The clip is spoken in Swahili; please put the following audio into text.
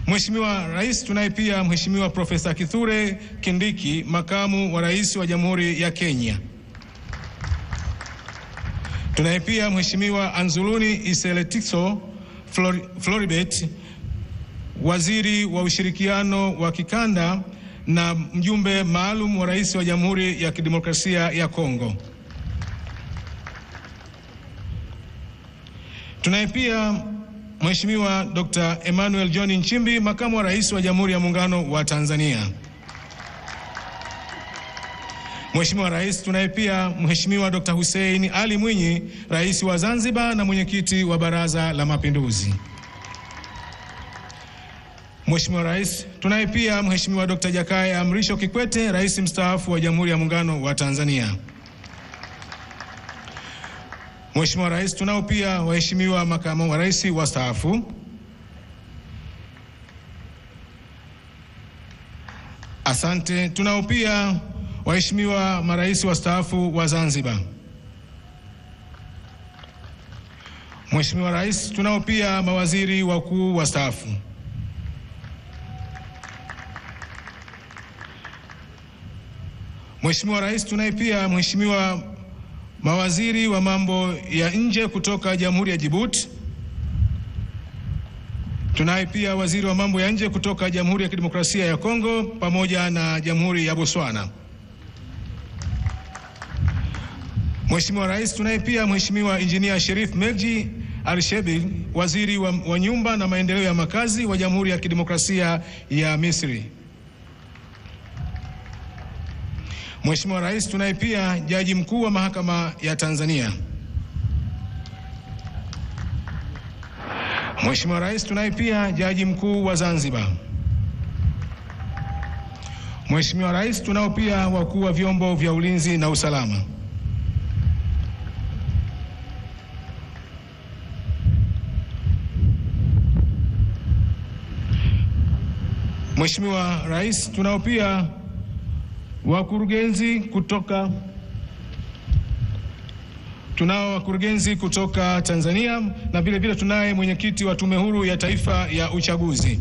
Mheshimiwa Rais, tunaye pia Mheshimiwa Profesa Kithure Kindiki, makamu wa rais wa Jamhuri ya Kenya. Tunaye pia Mheshimiwa Anzuluni Iseletiso Floribet, waziri wa ushirikiano wa kikanda na mjumbe maalum wa rais wa Jamhuri ya Kidemokrasia ya Kongo. Tunaye pia Mheshimiwa Dr. Emmanuel John Nchimbi, makamu wa rais wa Jamhuri ya Muungano wa Tanzania. Mheshimiwa Rais, tunaye pia Mheshimiwa Dr. Hussein Ali Mwinyi, rais wa Zanzibar na mwenyekiti wa Baraza la Mapinduzi. Mheshimiwa Rais, tunaye pia Mheshimiwa Dr. Jakaya Mrisho Kikwete, rais mstaafu wa Jamhuri ya Muungano wa Tanzania. Mheshimiwa Rais, tunao pia waheshimiwa makamu wa rais wastaafu. Asante. Tunao pia waheshimiwa marais wastaafu wa Zanzibar. Mheshimiwa Rais, tunao pia mawaziri wakuu wastaafu. Mheshimiwa Rais, tunaye pia mheshimiwa mawaziri wa mambo ya nje kutoka Jamhuri ya Djibouti. Tunaye pia waziri wa mambo ya nje kutoka Jamhuri ya Kidemokrasia ya Kongo pamoja na Jamhuri ya Botswana. Mheshimiwa Rais, tunaye pia Mheshimiwa Engineer Sherif Megji Al-Shebil, waziri wa nyumba na maendeleo ya makazi wa Jamhuri ya Kidemokrasia ya Misri. Mheshimiwa Rais, tunaye pia Jaji Mkuu wa Mahakama ya Tanzania. Mheshimiwa Rais, tunaye pia Jaji Mkuu wa Zanzibar. Mheshimiwa Rais, tunao pia wakuu wa vyombo vya ulinzi na usalama. Mheshimiwa Rais, tunao pia wakurugenzi kutoka Tanzania na vile vile tunaye mwenyekiti wa Tume Huru ya Taifa ya Uchaguzi.